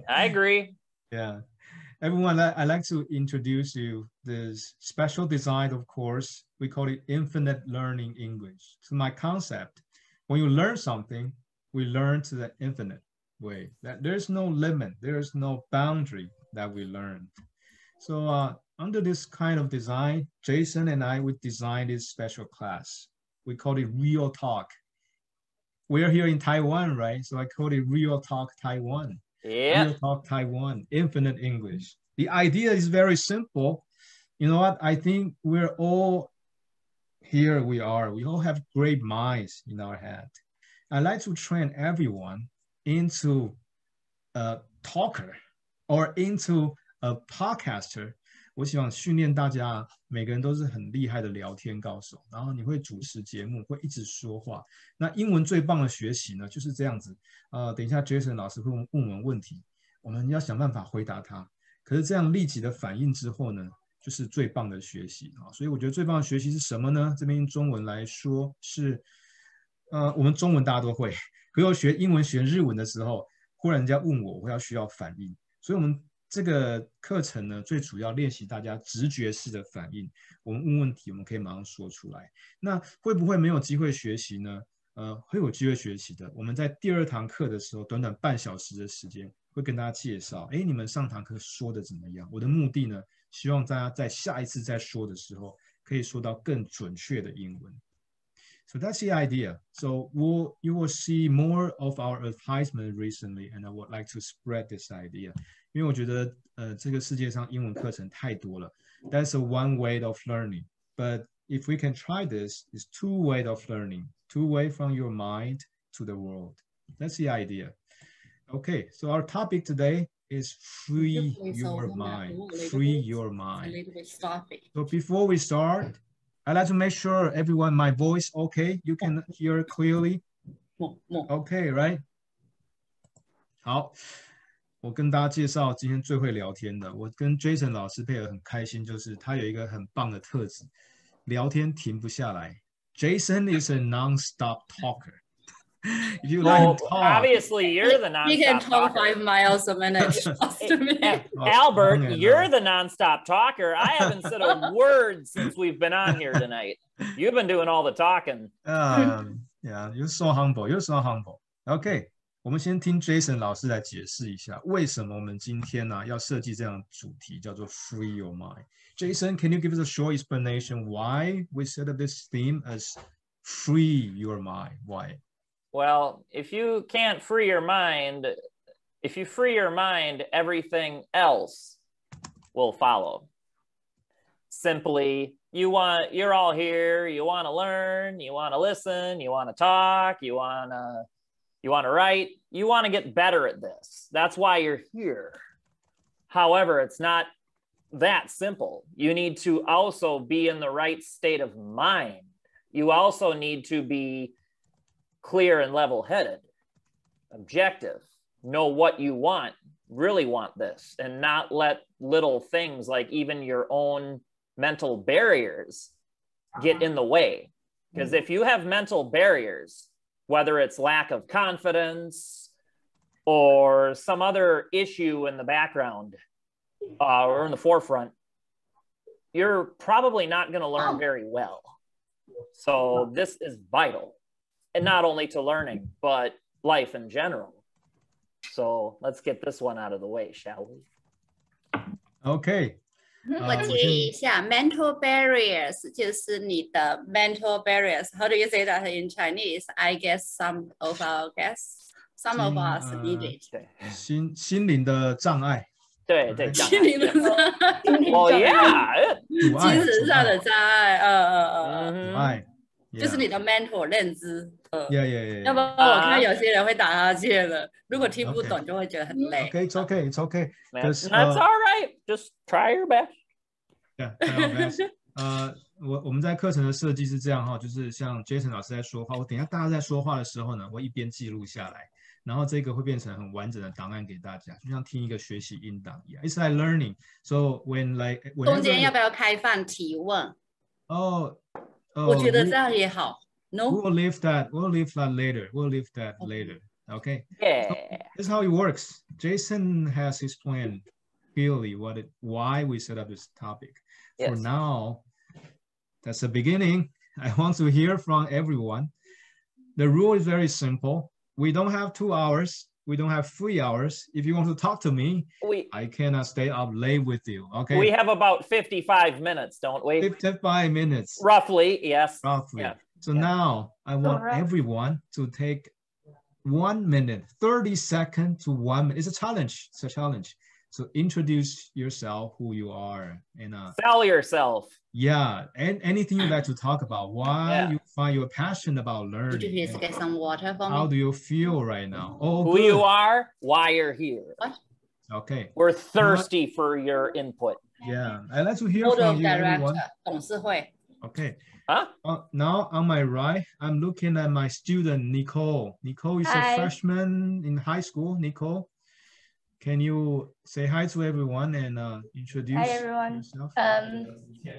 I agree. Yeah. Everyone, I'd like to introduce you this special design of course. We call it Infinite Learning English. So my concept, when you learn something, we learn to the infinite way. That there's no limit, there's no boundary that we learn. So under this kind of design, Jason and I would design this special class. We call it Real Talk. We're here in Taiwan, right? So I call it Real Talk Taiwan. Yeah. Real Talk Taiwan, Infinite English. The idea is very simple. You know what? I think we're all here. We all have great minds in our head. I like to train everyone into a talker or into a podcaster. 我希望训练大家，每个人都是很厉害的聊天高手，然后你会主持节目，会一直说话。那英文最棒的学习呢，就是这样子。等一下 Jason 老师会问我们问题，我们要想办法回答他。可是这样立即的反应之后呢，就是最棒的学习啊。所以我觉得最棒的学习是什么呢？这边用中文来说是，我们中文大家都会，可是我学英文、学日文的时候，忽然人家问我，我要需要反应。所以我们这个课程呢，最主要练习大家直觉式的反应。我们问问题，我们可以马上说出来。那会不会没有机会学习呢？会有机会学习的。我们在第2堂课的时候，短短半小时的时间，会跟大家介绍，你们上堂课说的怎么样？我的目的呢，希望大家在下一次再说的时候，可以说到更准确的英文。So that's the idea. So you will see more of our advertisement recently, and I would like to spread this idea. 因为我觉得这个世界上英文课程太多了。That's a one way of learning. But if we can try this, it's two way of learning. Two way from your mind to the world. That's the idea. Okay, so our topic today is free your mind. Free your mind. So before we start, I'd like to make sure everyone, my voice okay? You can hear clearly? Okay, right? 好，我跟大家介绍今天最会聊天的。我跟 Jason 老师配合很开心，就是他有一个很棒的特质，聊天停不下来。Jason is a non-stop talker. If you let him talk, obviously you're the nonstop. He can talk talker. 5 miles a minute. Albert, you're the nonstop talker. I haven't said a word since we've been on here tonight. You've been doing all the talking. Yeah, you're so humble. You're so humble. Okay, 我们先听 Jason 老师来解释一下，为什么我们今天呢要设计这样的主题，叫做 Free Your Mind. Jason, can you give us a short explanation why we set up this theme as Free Your Mind? Why? Well, if you can't free your mind, if you free your mind, everything else will follow. Simply, you're all here, you want to learn, you want to listen, you want to talk, you want to write, you want to get better at this. That's why you're here. However, it's not that simple. You need to also be in the right state of mind. You also need to be clear and level-headed, objective, know what you want, really want this, and not let little things like even your own mental barriers get in the way. Because if you have mental barriers, whether it's lack of confidence or some other issue in the background or in the forefront, you're probably not going to learn very well. So this is vital. And not only to learning, but life in general. So let's get this one out of the way, shall we? Okay. 我解一下 mental barriers 就是你的 mental barriers. How do you say that in Chinese? I guess some of our guests, some of us need it. 心灵的障碍。对对，心灵的障碍。Oh yeah. 阻碍。精神上的障碍。阻碍。就是你的 mental 认知，要不然我看有些人会打哈欠了，如果听不懂就会觉得很累。Okay, it's okay, it's okay. That's all right. Just try your best. Yeah, try our best. 我们在课程的设计是这样哈，就是像 Jason 老师在说话，我等一下大家在说话的时候呢，我一边记录下来，然后这个会变成很完整的档案给大家，就像听一个学习音档一样。It's like learning. So when like 中间要不要开放提问？我觉得这样也好。No, we'll leave that later. We'll leave that later. Okay. Yeah. So this is how it works. Jason has explained clearly why we set up this topic. Yes. For now, that's the beginning. I want to hear from everyone. The rule is very simple. We don't have 2 hours. We don't have 3 hours. If you want to talk to me, I cannot stay up late with you. Okay. We have about 55 minutes, don't we? 55 minutes. Roughly, yes. Roughly. Yeah. So now I want everyone to take 1 minute, 30 seconds to 1 minute. It's a challenge. It's a challenge. So introduce yourself, who you are, and sell yourself. Yeah, and anything you'd like to talk about. Why you find you're passionate about learning. Would you please get some water for me? How do you feel right now? Oh, who good. you are, why you're here. What? Okay. We're thirsty for your input. Yeah, I'd like to hear from you, everyone. Okay. Huh? Now on my right, I'm looking at my student, Nicole. Nicole is a freshman in high school. Nicole, can you say hi to everyone and introduce yourself?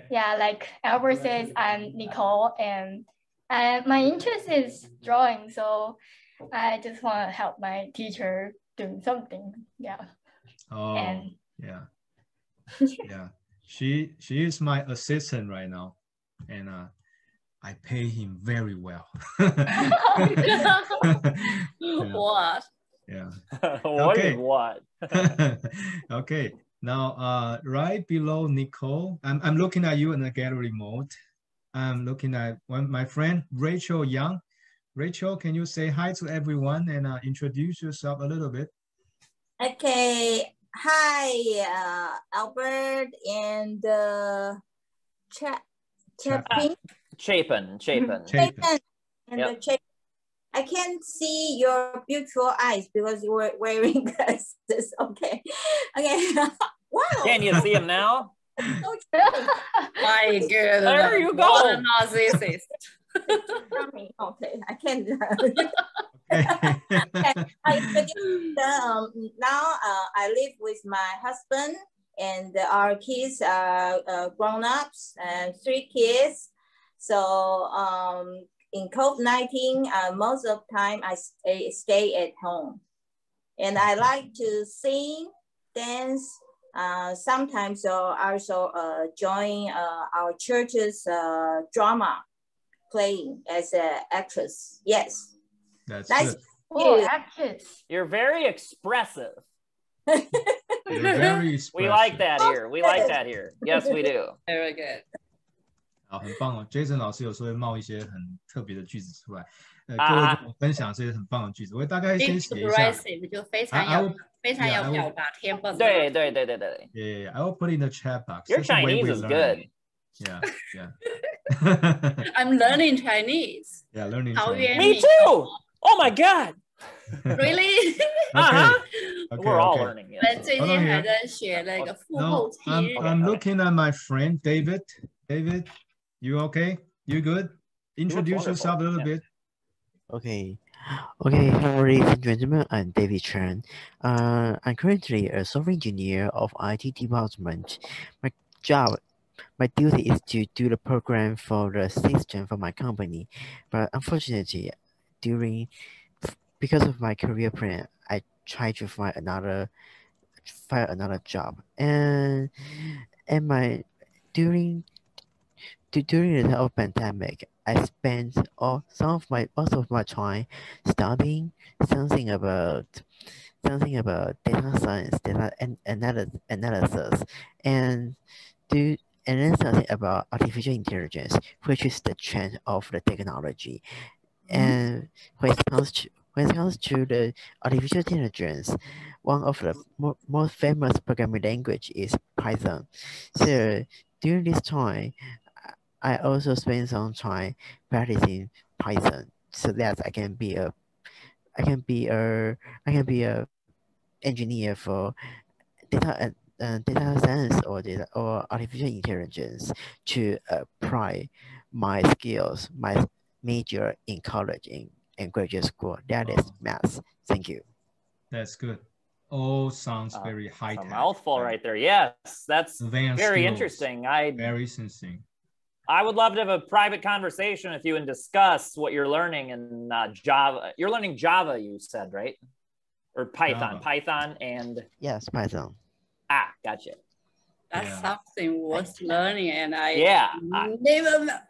Yeah, like Albert says, I'm Nicole, and my interest is drawing, so I just want to help my teacher doing something. Yeah. Oh, yeah. Yeah. She is my assistant right now, and I pay him very well. What? Yeah. Okay. What? Okay. Now, right below Nicole, I'm looking at you in the gallery mode. I'm looking at my friend Rachel Young. Rachel, can you say hi to everyone and introduce yourself a little bit? Okay. Hi, Albert and Chapin. Chapin. And Chapin. I can't see your beautiful eyes because you were wearing glasses. Okay. Okay. Wow. Can you see them now? My goodness. There you go. What a narcissist. Okay. I can't. Now I live with my husband and our kids are grown-ups and 3 kids. So in COVID-19, most of the time I stay at home. And I like to sing, dance, sometimes also join our church's drama, playing as an actress. Yes. That's nice. Good. Oh, actress. You're very expressive. You're very expressive. We like that here. We like that here. Yes, we do. Very good. 好，很棒哦 ，Jason 老师有时候会冒一些很特别的句子出来，各位跟我分享这些很棒的句子，我大概先写一下。就非常有表达天分。对。Yeah, I will put in the chat box. Your Chinese is good. Yeah. I'm learning Chinese. Yeah, learning Chinese. Me too. Oh my God. Really? We're all learning it. 最近还在学那个复后期。I'm looking at my friend David. David, you okay? You good? Introduce yourself a little bit. Okay. Hello, ladies and gentlemen. I'm David Chen. I'm currently a software engineer of IT department. My duty is to do the program for the system for my company. But unfortunately, because of my career plan, I try to find another job. And during the time of pandemic, I spent most of my time studying something about data science, data analysis, and then something about artificial intelligence, which is the trend of the technology. And when it comes to the artificial intelligence, one of the most famous programming language is Python. So during this time, I also spend some time practicing Python so that I can be a engineer for data science or artificial intelligence to apply my skills, my major in college and graduate school. That is math. Thank you. That's good. All sounds very high tech. A mouthful right there. Yes, that's Advanced very skills. interesting. Very interesting. I would love to have a private conversation with you and discuss what you're learning in Java. You're learning Java, you said, right? Or Python. Java. Python and... Yes, Python. Gotcha. That's Yeah. something worth learning, and I never.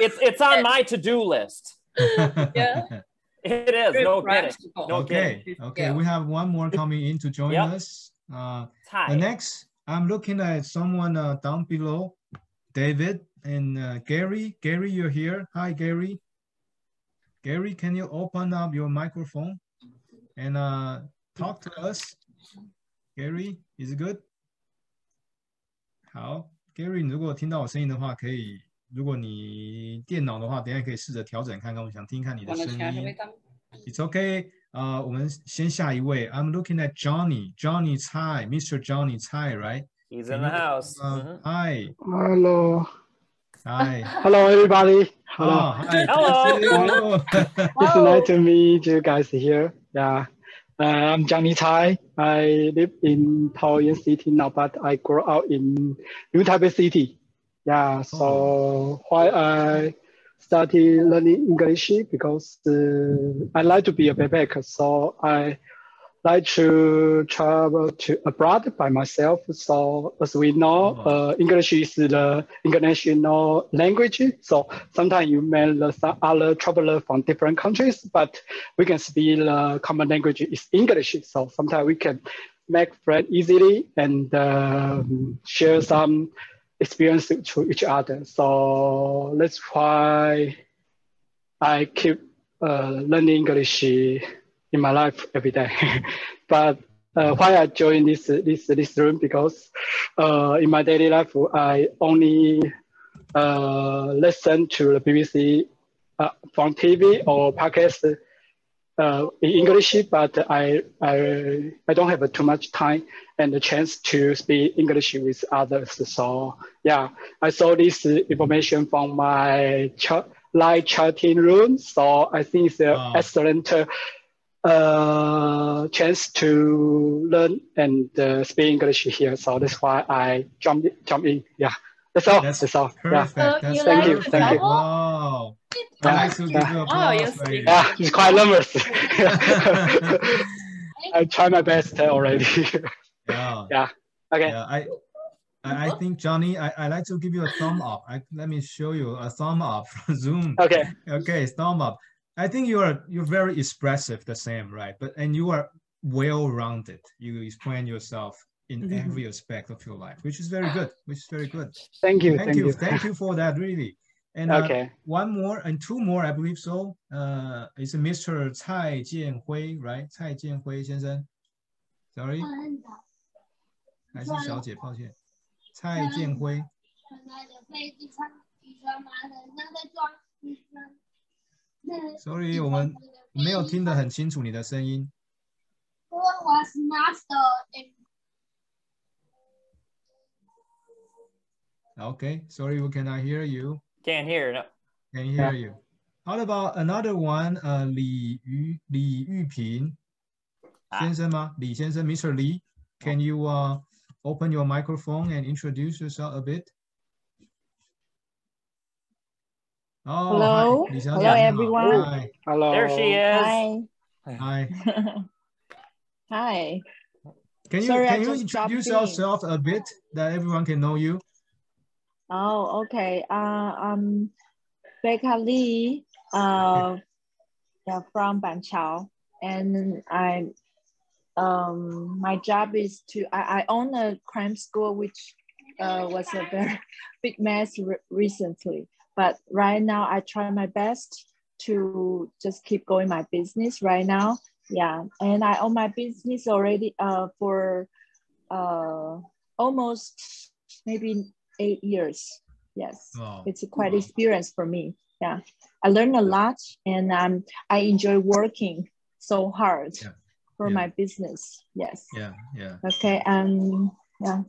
It's on my to-do list. Yeah. It is. Very No practical. kidding. No Okay. kidding. Okay. We have one more coming in to join Yep. us. Hi. The next, I'm looking at someone down below, David and Gary. Gary, you're here. Hi, Gary. Gary, can you open up your microphone and talk to us? Gary, is it good? 好 ，Gary， 你如果听到我声音的话，可以，如果你电脑的话，等一下可以试着调整看看，我想听看你的声音。It's okay. 我们先下一位。I'm looking at Johnny Tsai, Mr. Johnny Tsai, right? He's in the house. Hi. Hello. Hi. Hello, everybody. Hello. Oh, hi. Hello. It's nice to meet you guys here. Yeah. I'm Johnny Tsai. I live in Taoyuan City now, but I grew up in New Taipei City. Yeah. So why I started learning English because I like to be a backpacker. So I like to travel to abroad by myself. So as we know, English is the international language. So sometimes you meet some other traveler from different countries, but we can speak the common language is English. So sometimes we can make friends easily and share some experience to each other. So that's why I keep learning English in my life every day. But why I joined this room because in my daily life I only listen to the BBC from TV or podcast in English, but I don't have too much time and the chance to speak English with others. So yeah, I saw this information from my live chatting room. So I think it's an excellent chance to learn and speak English here. So that's why I jump in. Yeah, that's all. That's all. Perfect. Yeah. That's Thank you. perfect. Thank you. Wow. Yeah. Nice to give you applause. Right? Yeah, it's quite numerous. I try my best already. Yeah. Yeah. Okay. Yeah, I think Johnny, I like to give you a thumb up. Let me show you a thumb up from Zoom. Okay. Okay, thumb up. I think you're very expressive, the same, right? And you are well-rounded. You explain yourself in every aspect of your life, which is very good. Thank you. Thank you for that, really. And okay. One more and two more, I believe so. It's Mr. Tsai Jianhui, right? Tsai Jianhui 先生 Sorry. 还是小姐，抱歉。蔡建辉。Sorry， 我们没有听得很清楚你的声音。Okay, sorry, we cannot hear you. Can't hear, no. Can hear you. How about another one? 李玉平先生吗？李先生 ，Mr. Lee, can you open your microphone and introduce yourself a bit? Oh, hello. Hi, hello, everyone. Hi. Hello. There she is. Hi. Hi. Can you introduce yourself a bit that everyone can know you? Oh, okay. I'm Becca Lee, from Banqiao, and my job is I own a crime school, which was a very big mess recently. But right now, I try my best to just keep going my business right now. Yeah, and I own my business already for almost maybe 8 years. Yes, wow. It's a quite experience for me. Yeah, I learned a lot, and I enjoy working so hard for my business. Yes. Yeah. Okay. Yeah.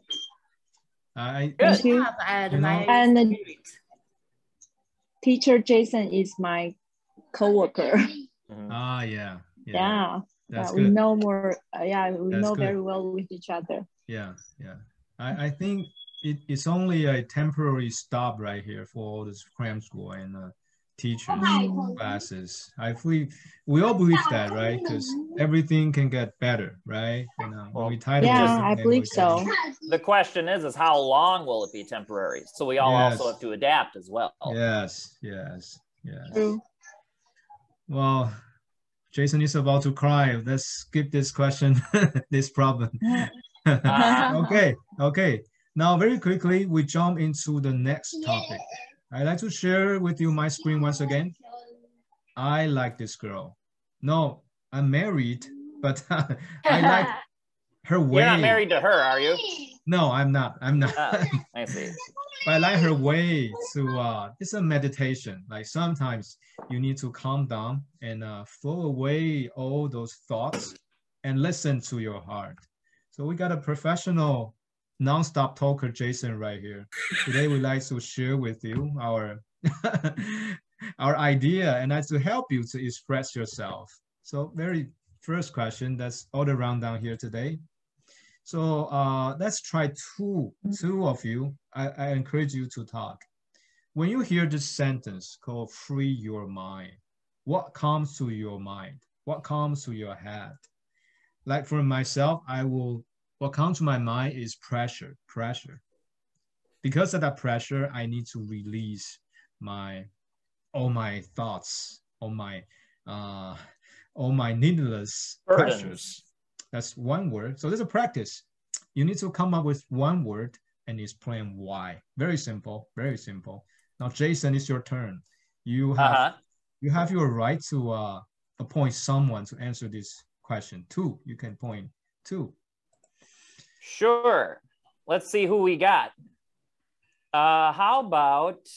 Thank you. And teacher Jason is my coworker. Yeah. That's we know more. We know very well with each other. Yeah. I think it's only a temporary stop right here for all this cram school and teachers classes. We all believe that, right? Because everything can get better, right? When we tie yeah, I believe so. The question is how long will it be temporary? So we all also have to adapt as well. Yes, yes, yes. True. Well, Jason is about to cry. Let's skip this question, this problem. Okay. Now, very quickly, we jump into the next topic. I'd like to share with you my screen once again. I like this girl. No, I'm married, but I like her way. You're not married to her, are you? No, I'm not. I see. But I like her way to, it's a meditation. Like sometimes you need to calm down and throw away all those thoughts and listen to your heart. So we got a professional non-stop talker, Jason, right here. Today we'd like to share with you our our idea and to help you to express yourself. So very first question, that's all the rundown here today. So let's try two of you. I encourage you to talk. When you hear this sentence called free your mind, what comes to your mind? What comes to your head? Like for myself, what comes to my mind is pressure. Because of that pressure, I need to release all my thoughts, all my needless pressures. That's one word. So there's a practice. You need to come up with one word and explain why. Very simple, very simple. Now, Jason, it's your turn. You have your right to appoint someone to answer this question. Two, you can point two. Sure. Let's see who we got. How about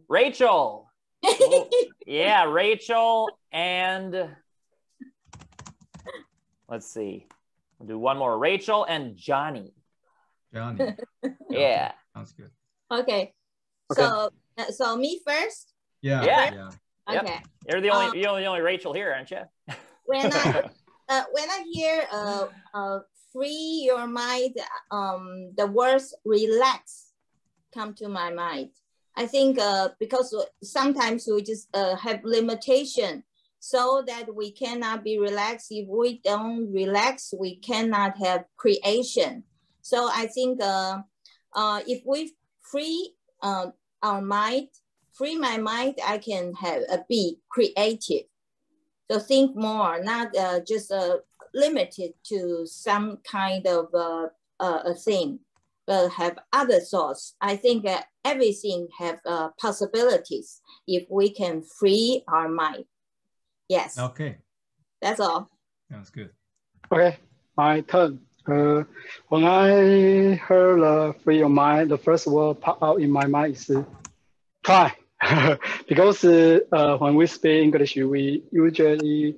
Rachel? Yeah, Rachel and let's see. We'll do one more. Rachel and Johnny. Johnny. Yeah. Sounds good. Okay. So me first? Yeah. Okay. Yep. You're the only Rachel here, aren't you? When I hear free your mind, the words relax come to my mind. I think because sometimes we just have limitation, so that we cannot be relaxed. If we don't relax, we cannot have creation. So I think if we free our mind, free my mind, I can be creative. So think more, not just limited to some kind of a thing, but have other thoughts. I think everything have possibilities if we can free our mind. Yes. Okay. That's all. Sounds good. Okay, my turn. When I heard free your mind, the first word pop out in my mind is try. Because when we speak English, we usually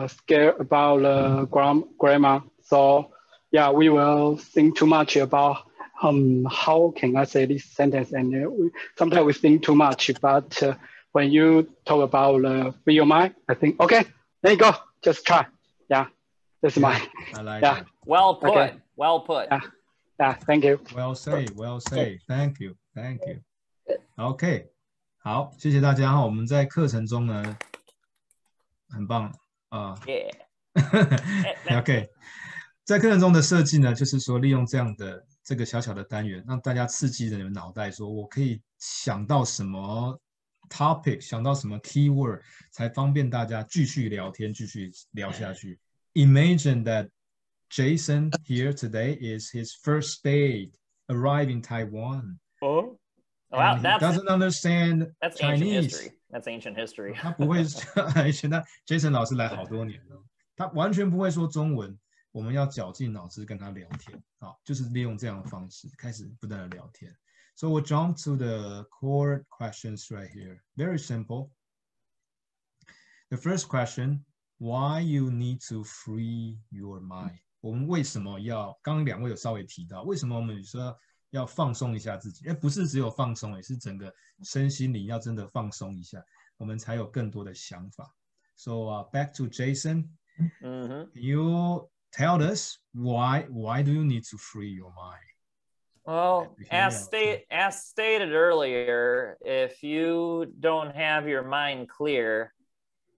scared about grammar. So yeah, we will think too much about how can I say this sentence, and sometimes we think too much. But when you talk about free your mind, I think okay, there you go, just try. Yeah, that's mine. I like it. Well put. Okay. Well put. Yeah, thank you. Well say. Thank you. OK， 好，谢谢大家哈。我们在课程中呢，很棒啊。OK， 在课程中的设计呢，就是说利用这个小小的单元，让大家刺激着你们脑袋，说我可以想到什么 topic， 想到什么 keyword， 才方便大家继续聊天，继续聊下去。Imagine that Jason here today is his first day arrived in Taiwan. Oh, wow, he doesn't understand that's Chinese. Ancient history. That's ancient history. 他不会现在 Jason 老师来好多年了，他完全不会说中文。我们要绞尽脑汁跟他聊天，好，就是利用这样的方式开始不断的聊天。So we'll jump to the core questions right here. Very simple. The first question: Why you need to free your mind? 我们为什么要？刚刚两位有稍微提到，为什么我们说要放松一下自己？不是只有放松，也是整个身心灵要真的放松一下，我们才有更多的想法。So back to Jason. You tell us why do you need to free your mind? Well, as stated earlier, if you don't have your mind clear,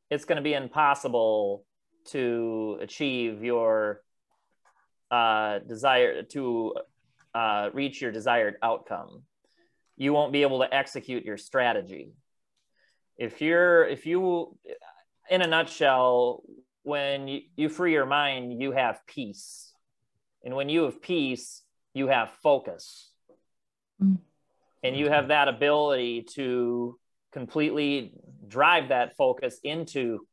it's going to be impossible to achieve your desire to reach your desired outcome. You won't be able to execute your strategy. If you, in a nutshell, when you free your mind, you have peace. And when you have peace, you have focus. And you have that ability to completely drive that focus into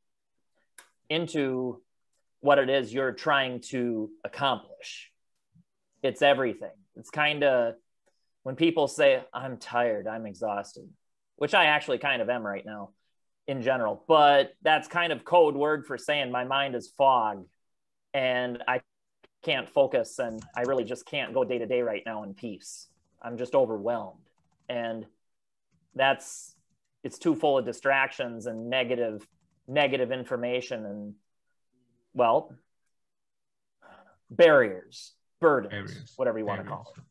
what it is you're trying to accomplish. It's everything. It's kind of when people say, I'm tired, I'm exhausted, which I actually kind of am right now in general, but that's kind of code word for saying my mind is fog and I can't focus and I really just can't go day to day right now in peace. I'm just overwhelmed. And it's too full of distractions and negative information and, well, barriers, burdens, whatever you want to call it.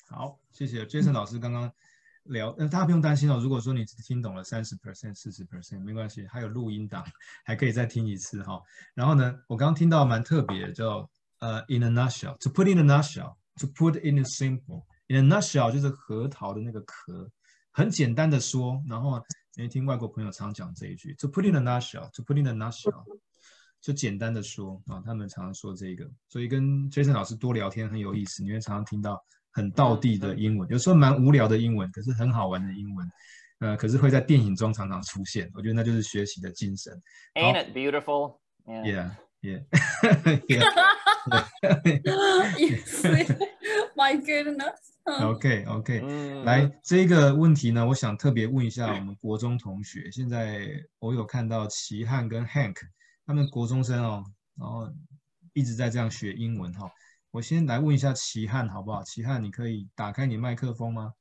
好，谢谢 Jason 老师刚刚聊，大家不用担心哦。如果说你只听懂了30%、40%，没关系，还有录音档，还可以再听一次哈。然后呢，我刚刚听到蛮特别，叫in a nutshell, to put in a nutshell, to put in a simple, in a nutshell 就是核桃的那个壳，很简单的说。然后因为听外国朋友常讲这一句 ，to put in a nutshell, to put in a nutshell。就简单的说啊，他们常常说这个，所以跟 Jason 老师多聊天很有意思，你会常常听到很道地的英文，有时候蛮无聊的英文，可是很好玩的英文，可是会在电影中常常出现，我觉得那就是学习的精神。Ain't it beautiful? Yeah, yeah. My goodness. OK， 来这个问题呢，我想特别问一下我们国中同学。现在我有看到齐汉跟 Hank。他们国中生哦，然后一直在这样学英文哈。我先来问一下齐汉好不好？齐汉，你可以打开你麦克风吗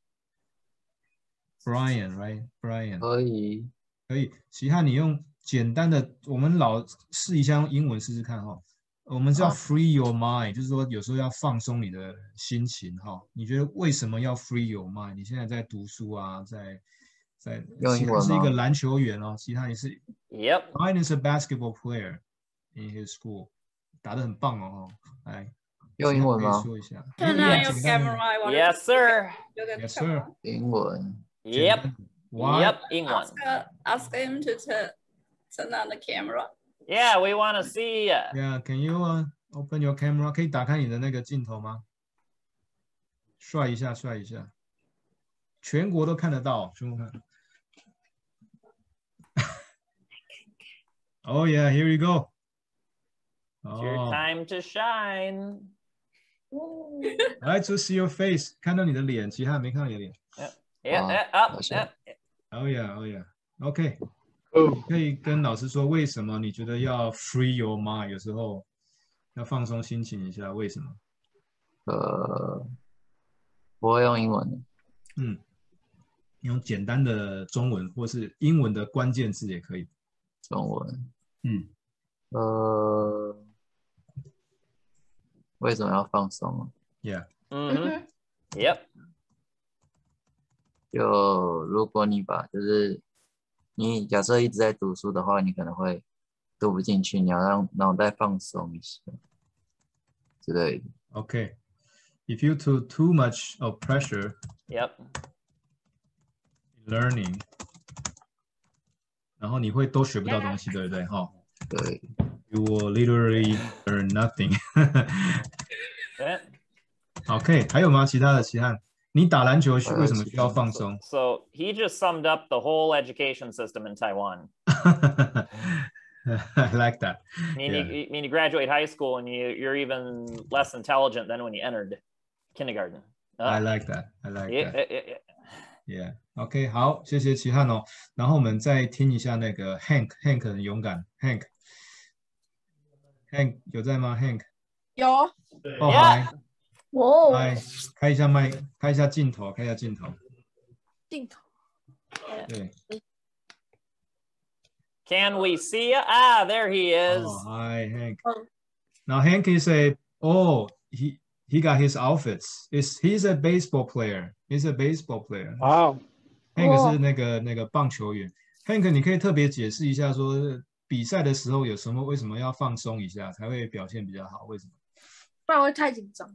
？Brian, right? Brian 可以。可以。齐汉，你用简单的，我们老试一下用英文试试看哈。我们叫 free your mind，就是说有时候要放松你的心情哈。你觉得为什么要 free your mind？ 你现在在读书啊，在齐汉是一个篮球员哦，齐汉也是。Yep. Ryan is a basketball player in his school. 打得很棒哦，来，用英文吗？说一下。Turn on your camera. Yes, sir. Yes, sir. 英文。Yep. Yep. 英文。Ask him to turn on the camera. Yeah, we want to see you. Yeah, can you open your camera? 可以打开你的那个镜头吗？帅一下，帅一下，全国都看得到，全国看。Oh yeah, here you go. It's your time to shine. I to see your face. 看到你的脸，其他没看到你的脸。Yep. Oh yeah, oh yeah. OK. 可以跟老师说为什么你觉得要 free your mind？ 有时候要放松心情一下，为什么？不会用英文。用简单的中文或是英文的关键字也可以。中文。为什么要放松 ？Yeah. Yep. 就如果就是你假设一直在读书的话，你可能会读不进去，你要让脑袋放松一下之类的。Okay. If you put too much of pressure. Yep. Learning. 然后你会都学不到东西，对不对？对。You will literally learn nothing. OK， 还有吗？其他的其他？你打篮球为什么需要放松 ？So he just summed up the whole education system in Taiwan. I like that. You graduate high school and you're even less intelligent than when you entered kindergarten. I like that. Yeah. OK， 好，谢谢齐汉哦。然后我们再听一下那个 Hank 很勇敢 Hank 有在吗 Hank？ 有。哦，嗨。哇。来，开一下麦，开一下镜头。镜头。对。Can we see you? Ah, there he is. Oh, hi, Hank. Oh. Now Hank can say, oh, he got his outfits. He's a baseball player. He's a baseball player. Wow. Hank 是那个棒球员。Hank， 你可以特别解释一下，说比赛的时候为什么要放松一下，才会表现比较好？为什么？不然会太紧张。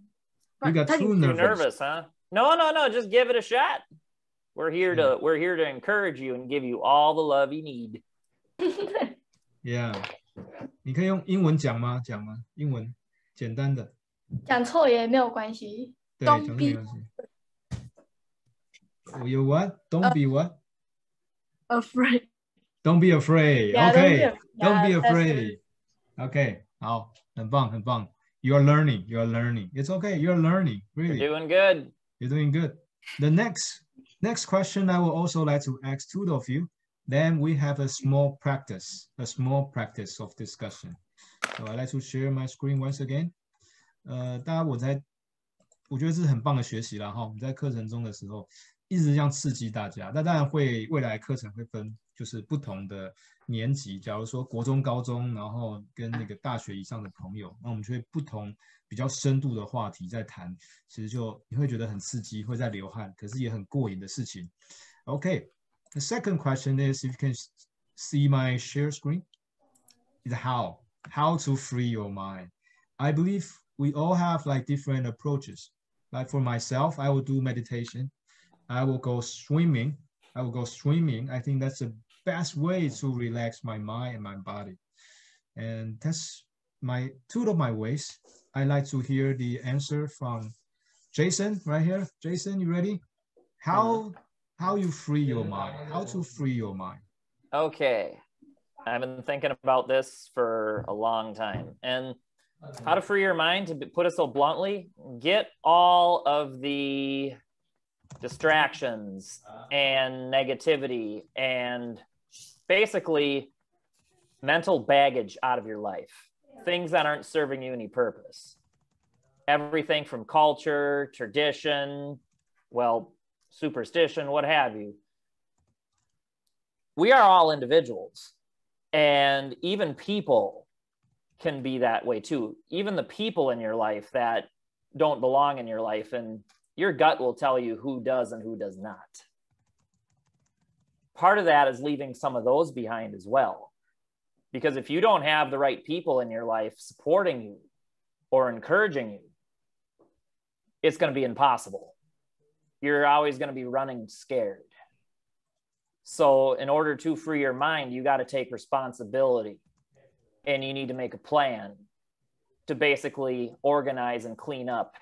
You got too nervous, huh? No, just give it a shot. We're here to encourage you and give you all the love you need. Yeah， 你可以用英文讲吗？英文简单的。讲错也没有关系。对，讲错没关系。You what? Don't be what? Afraid. Don't be afraid. Yeah, Okay. don't be Don't be afraid. Okay. 好，很棒，很棒。You are learning. You are learning. It's okay. You're learning. Really. You're doing good. You're doing good. The next question I would also like to ask two of you. Then we have a small practice of discussion. So I'd like to share my screen once again. 大家我觉得这是很棒的学习啦哈。我们在课程中的时候，一直这样刺激大家。那当然未来课程会分就是不同的年级，假如说国中、高中，然后跟那个大学以上的朋友，那我们就会不同比较深度的话题在谈，其实就你会觉得很刺激，会在流汗，可是也很过瘾的事情。Okay, the second question is if you can see my share screen, is how to free your mind. I believe we all have like different approaches. Like for myself, I will do meditation. I will go swimming. I think that's the best way to relax my mind and my body. And that's two of my ways. I like to hear the answer from Jason right here. Jason, you ready? How you free your mind? How to free your mind? Okay. I've been thinking about this for a long time. And how to free your mind, to put it so bluntly, get all of the distractions and negativity and basically mental baggage out of your life, things that aren't serving you any purpose. Everything from culture, tradition, well, superstition, what have you. We are all individuals, and even people can be that way too. Even the people in your life that don't belong in your life, and your gut will tell you who does and who does not. Part of that is leaving some of those behind as well. Because if you don't have the right people in your life supporting you or encouraging you, it's going to be impossible. You're always going to be running scared. So in order to free your mind, you got to take responsibility, and you need to make a plan to basically organize and clean up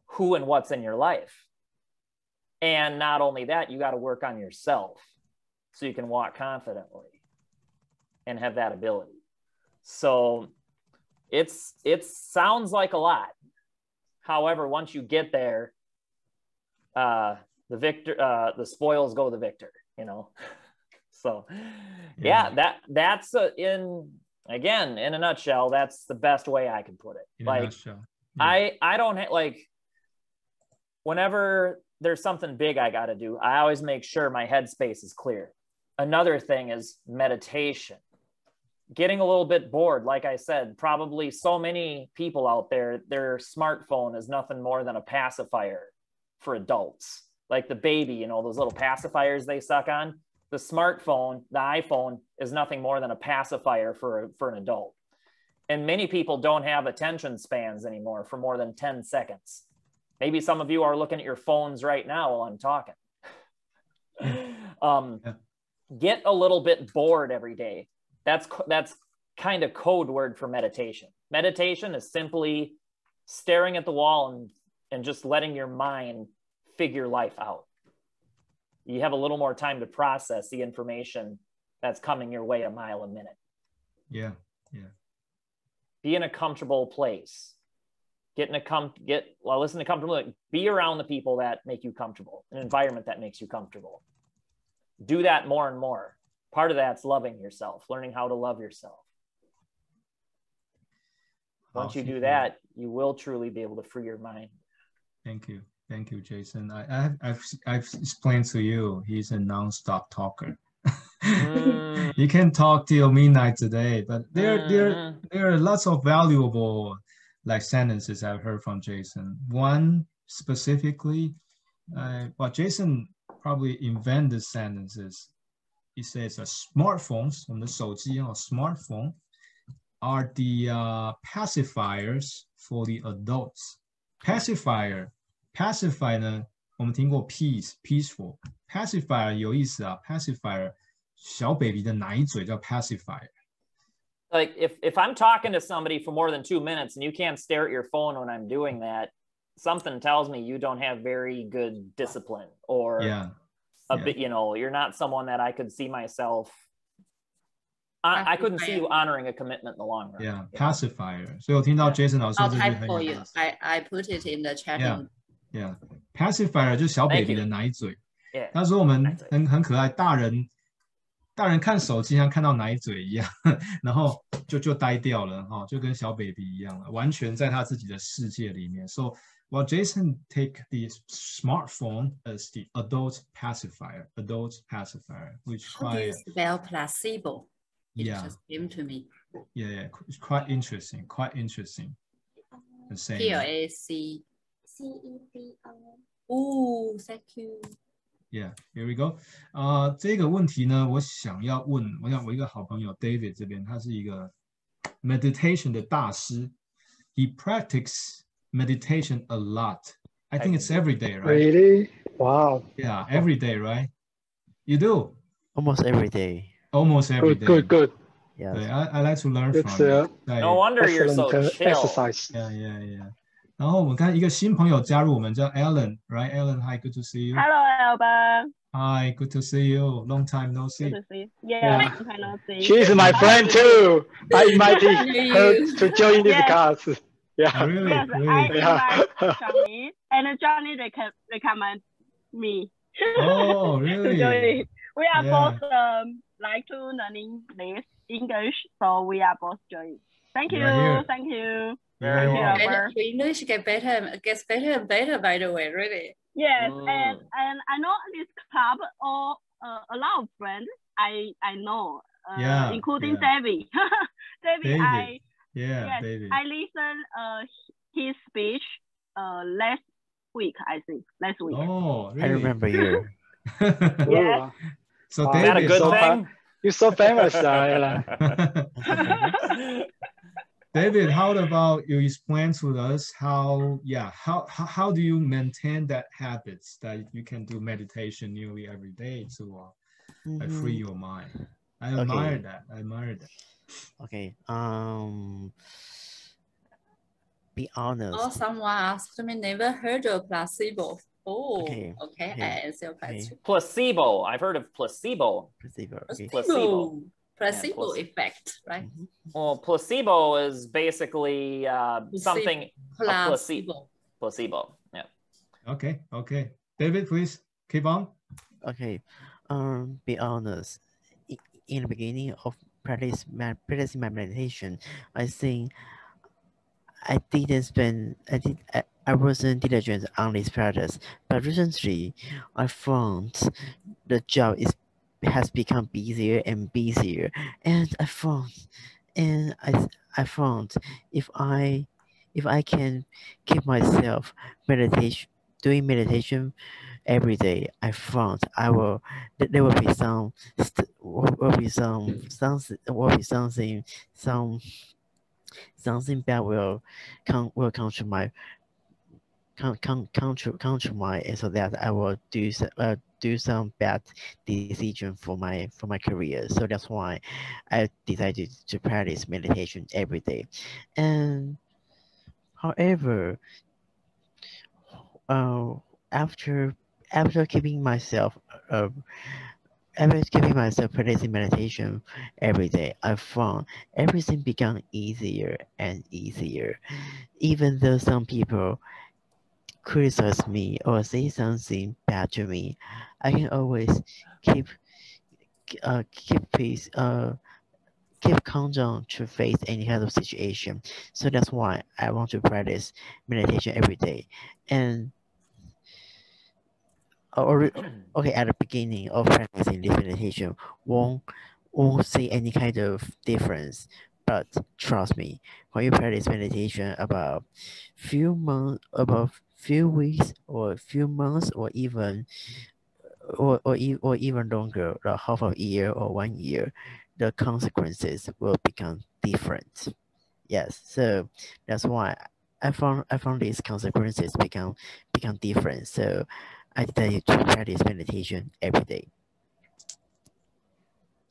who and what's in your life. And not only that, you got to work on yourself so you can walk confidently and have that ability. So it sounds like a lot. However, once you get there, the spoils go the victor, you know? So yeah, that's in a nutshell, that's the best way I can put it. In like, a nutshell. Yeah. I don't like, whenever there's something big I got to do, I always make sure my headspace is clear. Another thing is meditation. Getting a little bit bored, like I said, probably so many people out there, their smartphone is nothing more than a pacifier for adults. Like the baby, you know, those little pacifiers they suck on. The smartphone, the iPhone, is nothing more than a pacifier for an adult. And many people don't have attention spans anymore for more than 10 seconds. Maybe some of you are looking at your phones right now while I'm talking. Get a little bit bored every day. That's kind of code word for meditation. Meditation is simply staring at the wall and just letting your mind figure life out. You have a little more time to process the information that's coming your way a mile a minute. Yeah. Be in a comfortable place. Listen to comfortable. Be around the people that make you comfortable, an environment that makes you comfortable. Do that more and more. Part of that's loving yourself, learning how to love yourself. Once you do that, you will truly be able to free your mind. Thank you, Jason. I've explained to you, he's a non-stop talker. You can talk till midnight today, but Mhm. there are lots of valuable like sentences I've heard from Jason. One specifically, well, Jason probably invented sentences. He says, smartphones, 我们的手机哦 smartphone are the pacifiers for the adults. Pacifier 呢，我们听过 peaceful. Pacifier 有意思啊 ，pacifier 小 baby 的奶嘴叫 pacifier. Like if I'm talking to somebody for more than 2 minutes and you can't stare at your phone when I'm doing that, something tells me you don't have very good discipline, or a bit, you know, you're not someone that I could see myself. I couldn't see you honoring a commitment in the long run. Yeah, pacifier. 所以我听到 Jason 老师 I'll 这句 type 很 for 有 you. 意思。I put it in the chat. Yeah, pacifier 就是小 Thank baby you. 的奶嘴。Yeah. 他说我们很可爱，大人看手机像看到奶嘴一样，然后就呆掉了哈，就跟小 baby 一样了，完全在他自己的世界里面。So well, Jason take the smartphone as the adult pacifier, which How do you spell placebo? It just came to me. Yeah, it's quite interesting. The same. PLACCEBO. Oh, thank you. Yeah, here we go. 这个问题呢，我想要问，我一个好朋友 David 这边，他是一个 meditation 的大师。He practices meditation a lot. I think it's every day, right? Really? Wow. Yeah, every day, right? You do? Almost every day. Almost every day. Good. Yeah. I like to learn from you. No wonder you're so chill. Exercise. Yeah. 然后我们看一个新朋友加入我们，叫 Alan, right? Alan, hi, good to see you. Hello, Albert. Hi, good to see you. Long time no see. Good to see you. Yeah, long time no see. She's my friend too. I invited her to join this class. Yeah. Really? Yes, I invite Johnny, and Johnny recommend me. Oh, really? To join. We are both like to learning this English, so we are both joining. Thank you. Very well. Your English gets better and better, by the way, really. Yes, and I know this club or a lot of friends I know, including David. David. David. I listened his speech last week, I think. Last week. Oh, really? I remember you. Yeah. So Is that a good thing? You're so famous, Ella. David, how about you explain to us how do you maintain that habits that you can do meditation nearly every day to free your mind? I admire that. Okay. Be honest. Oh, someone asked me, never heard of placebo. Oh, okay. I answer your question. Placebo. I've heard of placebo. Placebo effect, right? Well, placebo is basically something placebo. Yeah. Okay. David, please keep on. Okay. Be honest. In the beginning of practicing my meditation, I think I wasn't diligent on this practice, but recently I found the job has become busier and busier, and I found if I can keep myself doing meditation every day, I found there will be something bad will come to my and so that I will do some bad decision for my career. So that's why I decided to practice meditation every day. And however, after keeping myself practicing meditation every day, I found everything become easier and easier. Even though some people criticize me or say something bad to me, I can always keep peace, keep calm down to face any kind of situation. So that's why I want to practice meditation every day. And okay, at the beginning of practicing this meditation, won't see any kind of difference. But trust me, when you practice meditation about few weeks or few months or even or even longer, like half a year or 1 year, the consequences will become different. Yes, so that's why I found these consequences become different. So I decided to practice meditation every day.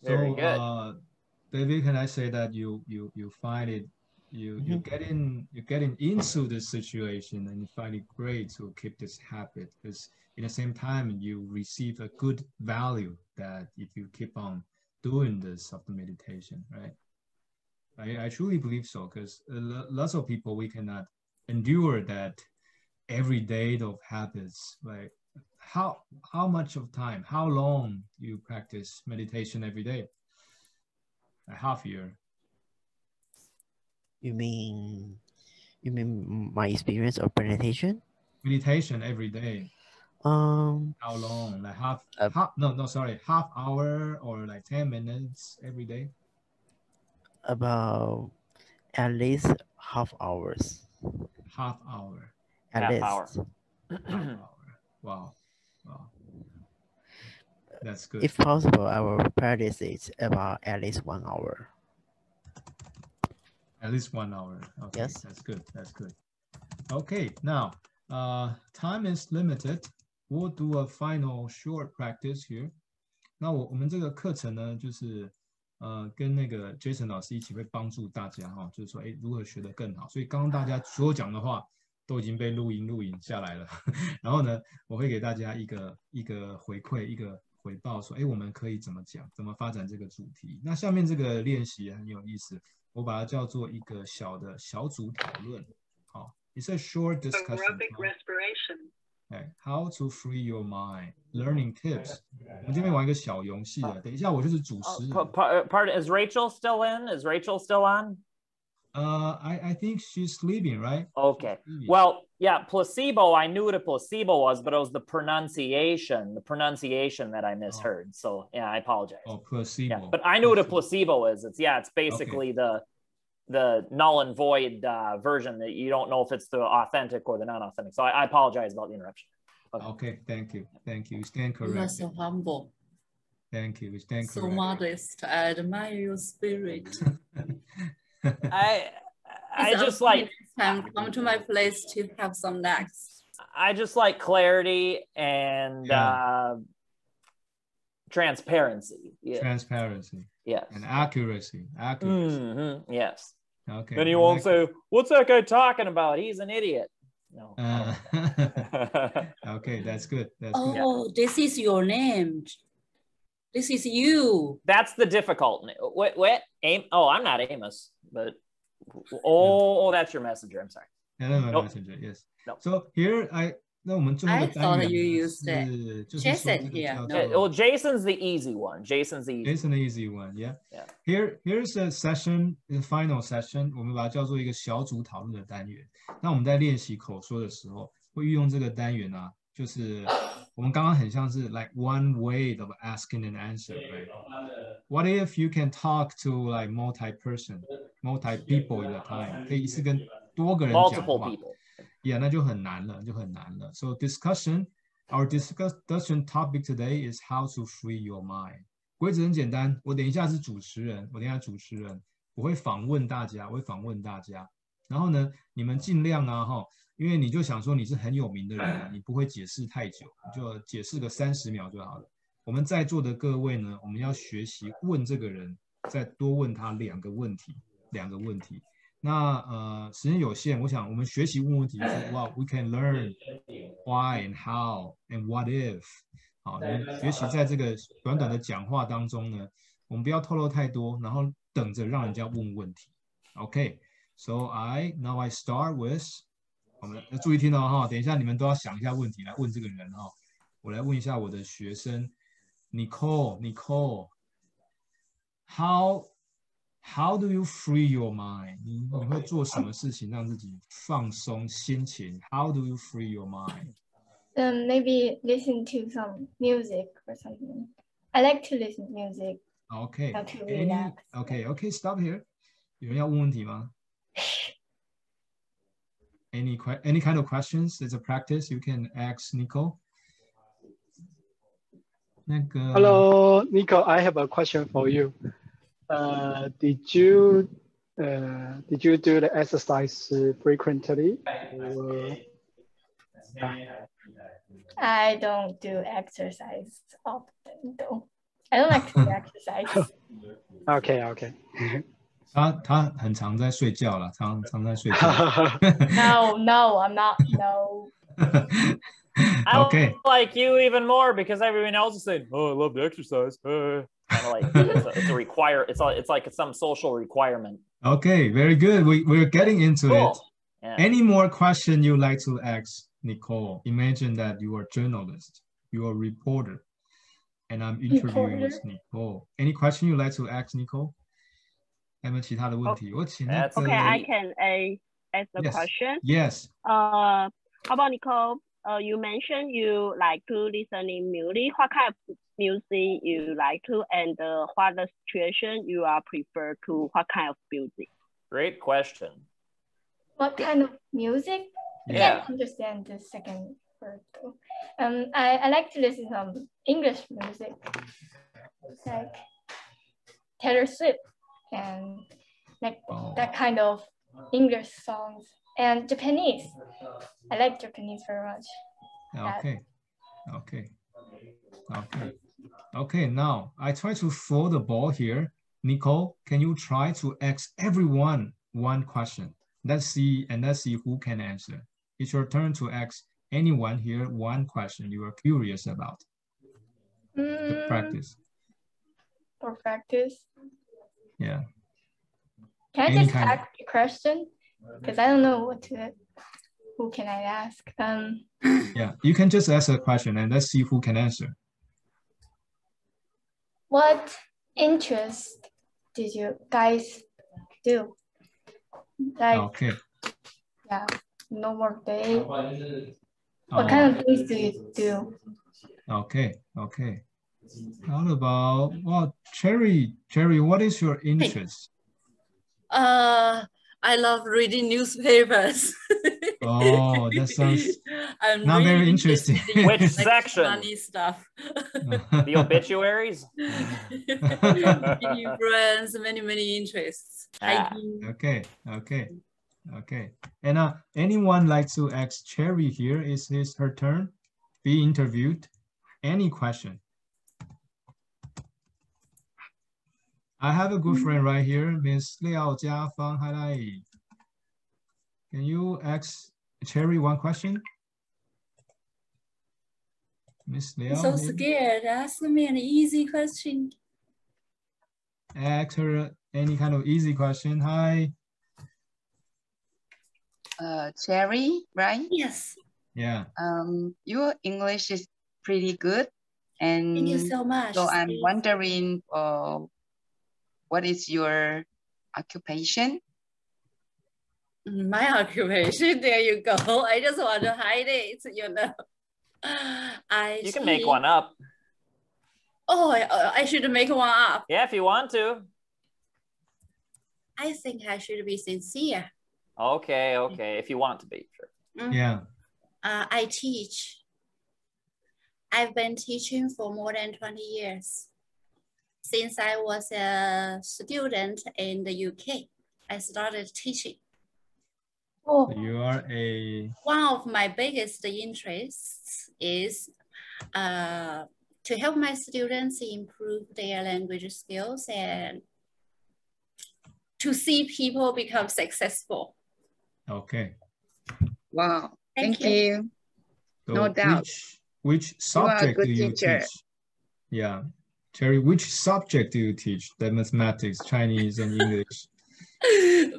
Very good. David, can I say that you find it you getting into the situation and you find it great to keep this habit, because in the same time you receive a good value that if you keep on doing this of the meditation, right? I truly believe so, because lots of people, we cannot endure that every day of habits. Like how much of time, how long you practice meditation every day? A half year. You mean my experience of meditation? Meditation every day. How long? Like half hour or like 10 minutes every day? About at least half hours. Half hour. At least. Half hour. Wow. That's good. If possible, I will practice it about at least 1 hour. At least 1 hour. Okay, yes. That's good. Okay, now time is limited. We'll do a final short practice here. 那我们这个课程呢，就是跟那个 Jason 老师一起会帮助大家哈，就是说如何学得更好。所以刚刚大家所有讲的话都已经被录影下来了。然后呢，我会给大家一个回馈，一个回报，说我们可以怎么讲，怎么发展这个主题。那下面这个练习很有意思，我把它叫做一个小组讨论。好 ，It's a short discussion. Aerobic respiration. How to free your mind? Learning tips. 我们这边玩一个小游戏了。等一下，我就是主持人。Pardon, is Rachel still in? Is Rachel still on? I think she's sleeping, right? Okay. Well, yeah, placebo. I knew what a placebo was, but it was the pronunciation that I misheard. So yeah, I apologize. Oh, placebo. Yeah, but I knew what a placebo is. It's basically the null and void version that you don't know if it's the authentic or the non-authentic. So I apologize about the interruption. Okay, thank you. You stand corrected. You are so humble. Thank you. You stand corrected. So modest. I admire your spirit. I just like come to my place to have some snacks. I just like clarity and transparency. Yeah. Transparency. Yes. And accuracy. Mm-hmm. Yes. Okay. Then you won't say, "What's that guy talking about? He's an idiot." No. Okay, that's good. Good. This is your name. This is you. That's the difficult name. What? I'm not Amos, but that's your messenger. I'm sorry. No, messenger. Yes. No. So here I thought you used Jason here. Well, Jason's the easy one. Jason's the easy one. Yeah. Here's a session, the final session. 我们把它叫做一个小组讨论的单元。那我们在练习口说的时候，会运用这个单元啊，就是我们刚刚很像是 like one way of asking an answer, right? What if you can talk to like multi people in a time? 可以一次跟多个人讲话。Yeah, 那就很难了。So our discussion topic today is how to free your mind. 规则很简单，我等一下是主持人，我会访问大家，然后呢，你们尽量因为你就想说你是很有名的人，你不会解释太久，你就解释个30秒就好了。我们在座的各位呢，我们要学习问这个人，再多问他两个问题。那时间有限，我想我们学习问问题就是we can learn why and how and what if。好，我们学习在这个短短的讲话当中呢，我们不要透露太多，然后等着让人家问问题。Okay, so now I start with， 我们注意听哦等一下你们都要想一下问题来问这个人我来问一下我的学生 Nicole。How do you free your mind? 你会做什么事情让自己放松心情 ？How do you free your mind? maybe listen to some music or something. I like to listen to music. Okay. To relax. Okay, stop here. 有人要问问题吗？ Any kind of questions? It's a practice. You can ask Nico. Hello, Nico. I have a question for you. Did you do the exercise frequently? I don't do exercise often though. I don't like to do exercise. Okay. 他很常在睡觉了，常在睡觉。No, I'm not. No. Okay. I like you even more because everyone else is saying, "Oh, I love to exercise." Kind of like it's like some social requirement. Okay, very good. We're getting into Cool. it. Yeah. Any more question you like to ask Nicole? Imagine that you are a journalist, you are a reporter, and I'm interviewing with Nicole. Any question you like to ask Nicole? 有没有其他的问题？我请那个 Okay, I can ask the question. Yes. How about Nicole? You mentioned you like to listening music. What kind of music you like to, and what the situation you are prefer to? What kind of music? Great question. What kind of music? Yeah. I can't understand the second word though. I like to listen to some English music, like Taylor Swift and like that kind of English songs, and Japanese. I like Japanese very much. Okay, now I try to throw the ball here. Nicole, can you try to ask everyone one question? Let's see who can answer. It's your turn to ask anyone here one question you are curious about. To practice. For practice? Yeah. Can I just ask a question? Because I don't know who can I ask? Yeah, you can just ask a question and let's see who can answer. What interest did you guys do? Like, okay. Yeah, no more day. What kind of things do you do? Okay. How about, Cherry, what is your interest? I love reading newspapers. Oh, that sounds not really very interesting. Which like section? Funny stuff. The obituaries? Friends, many interests. Okay. And anyone like to ask Cherry here? Is her turn? Be interviewed. Any question? I have a good friend right here, Miss Liao Jiafang. Hi. Can you ask Cherry one question? Miss Liao. I'm so scared. Ask me an easy question. Ask her any kind of easy question. Hi. Cherry, right? Yes. Yeah. Your English is pretty good. And thank you so much. So I'm wondering what is your occupation? My occupation, there you go. I just want to hide it, you know. You can make one up. Oh, I should make one up. Yeah, if you want to. I think I should be sincere. Okay. If you want to be, sure. Yeah. I teach. I've been teaching for more than 20 years. Since I was a student in the UK, I started teaching. Oh. You are one of my biggest interests is to help my students improve their language skills and to see people become successful. Okay. Wow. Thank you. So no doubt. Which subject do you teacher. teach? Yeah. Cherry, which subject do you teach? The mathematics, Chinese, and English?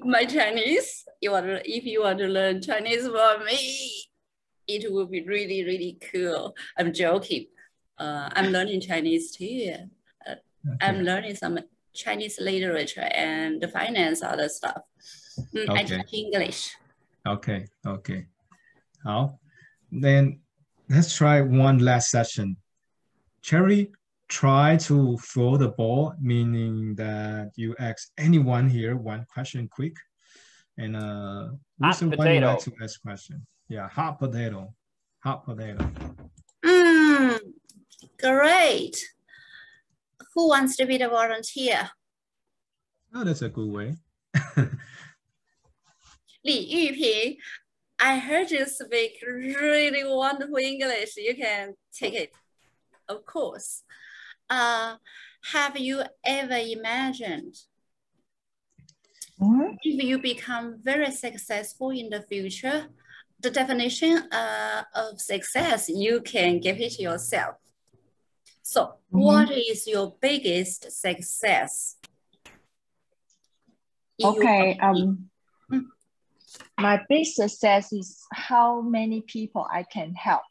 My Chinese, if you want to learn Chinese for me, it will be really cool. I'm joking. I'm learning Chinese too. Okay. I'm learning some Chinese literature and finance, other stuff. I teach English. Okay. Now, then let's try one last session. Cherry, try to throw the ball, meaning that you ask anyone here one question quick. And who's the one you like to ask question? Yeah, hot potato. Hot potato. Great. Who wants to be the volunteer? Oh, that's a good way. Li Yuping, I heard you speak really wonderful English. You can take it, of course. Have you ever imagined if you become very successful in the future, the definition of success, you can give it yourself. So what is your biggest success? Okay, my big success is how many people I can help.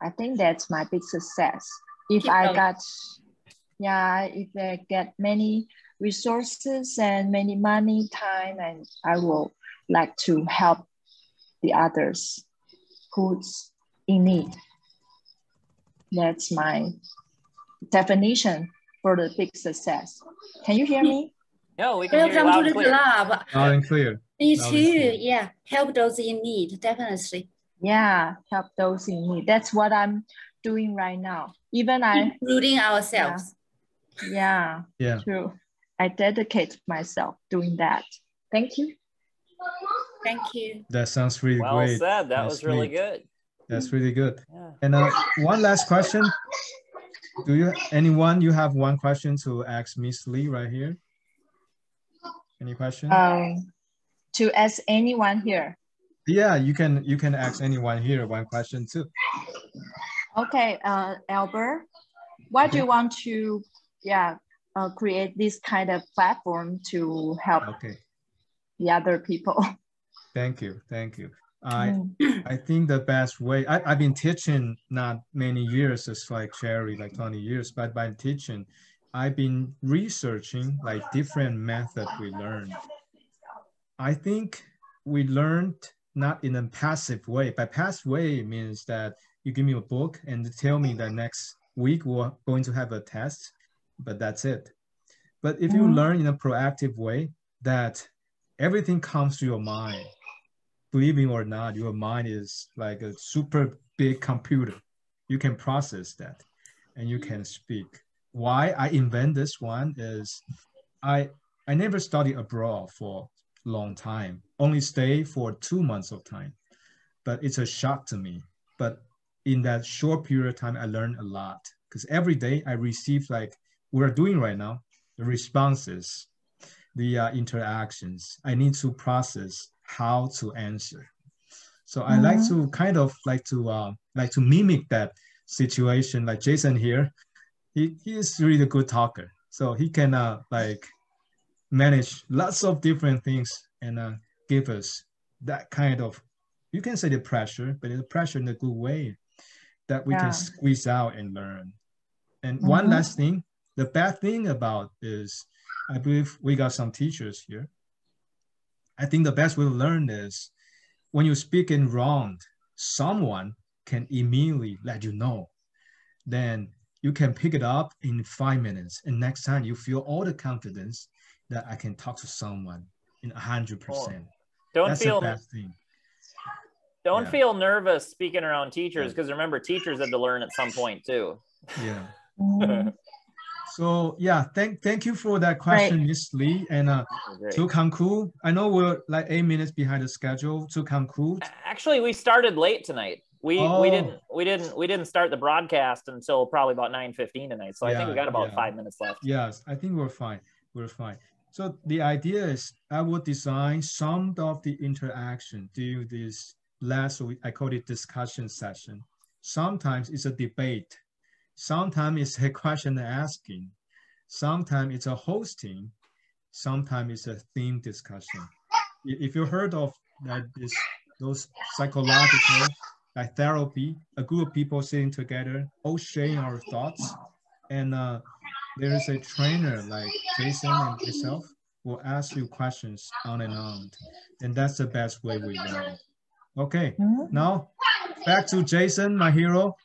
I think that's my big success. If I get many resources and many money, time, and I will like to help the others who's in need. That's my definition for the big success. Can you hear me? No, we can hear you loud and clear. Loud and clear. Me too, yeah. Help those in need, definitely. Yeah, help those in need. That's what I'm doing right now. Including ourselves. Yeah, true. I dedicate myself doing that. Thank you. Thank you. That sounds really great. Well said. That was really good. That's really good. Yeah. And one last question. Do you have one question to ask Miss Lee right here? Any question? To ask anyone here. Yeah, you can ask anyone here one question too. Okay, Albert, why do you want to create this kind of platform to help the other people? Thank you. I think the best way, I've been teaching not many years, just like Cherry, like 20 years, but by teaching, I've been researching like different methods we learned. I think we learned not in a passive way. By passive way means that you give me a book and tell me that next week we're going to have a test, but that's it. But if you learn in a proactive way, that everything comes to your mind, believing or not, your mind is like a super big computer. You can process that and you can speak. Why I invent this one is I never studied abroad for a long time, only stay for 2 months of time, but it's a shock to me. But in that short period of time, I learned a lot because every day I receive like we're doing right now, the responses, the interactions. I need to process how to answer. So I like to kind of like to mimic that situation. Like Jason here, he is really a good talker. So he can like manage lots of different things and give us that kind of, you can say the pressure, but the pressure in a good way that we can squeeze out and learn. And one last thing, the bad thing about is, I believe we got some teachers here. I think the best way to learn is when you speak in wrong, someone can immediately let you know. Then you can pick it up in 5 minutes. And next time you feel all the confidence that I can talk to someone in 100%. That's the best thing. Don't feel nervous speaking around teachers, because remember, teachers have to learn at some point too. Yeah. So yeah, thank you for that question, Miss Lee. And to conclude, I know we're like 8 minutes behind the schedule. To conclude, actually, we started late tonight. We didn't start the broadcast until probably about 9:15 tonight. So I think we got about 5 minutes left. Yes, I think we're fine. We're fine. So the idea is I will design some of the interaction during this last week. I call it discussion session. Sometimes it's a debate. Sometimes it's a question asking. Sometimes it's a hosting. Sometimes it's a theme discussion. If you heard of that, those psychological like therapy, a group of people sitting together, all sharing our thoughts, and there is a trainer like Jason and myself will ask you questions on and on, and that's the best way we learn. Okay, now back to Jason, my hero.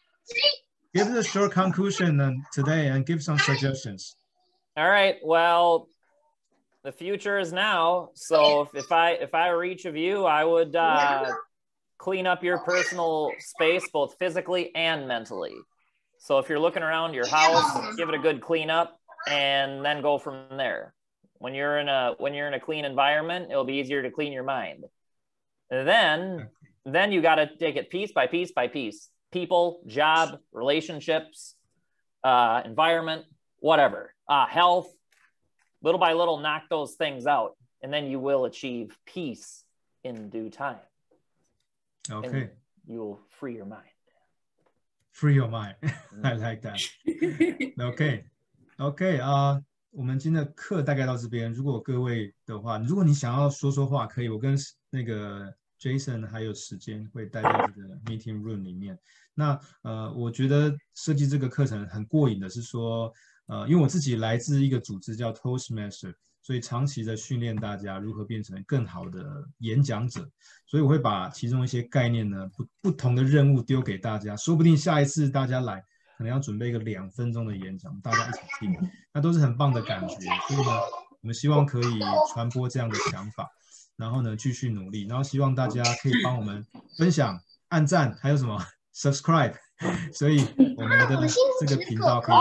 Give us a short conclusion today and give some suggestions. All right. Well, the future is now. So if I were each of you, I would clean up your personal space, both physically and mentally. So if you're looking around your house, give it a good cleanup and then go from there. When you're in a clean environment, it'll be easier to clean your mind. And then you got to take it piece by piece by piece. People, job, relationships, environment, whatever, health. Little by little, knock those things out, and then you will achieve peace in due time. Okay. And you will free your mind. Free your mind. I like that. Okay. 我们今天的课大概到这边。如果各位的话，如果你想要说话，可以，我跟那个 Jason 还有时间会待在这个 meeting room 里面。那我觉得设计这个课程很过瘾的是说，因为我自己来自一个组织叫 Toastmaster， 所以长期的训练大家如何变成更好的演讲者。所以我会把其中一些概念呢，不同的任务丢给大家，说不定下一次大家来，可能要准备一个2分钟的演讲，大家一起听，那都是很棒的感觉。所以呢，我们希望可以传播这样的想法，然后呢继续努力，然后希望大家可以帮我们分享、按赞，还有什么 subscribe， 所以我们的这个频道可以。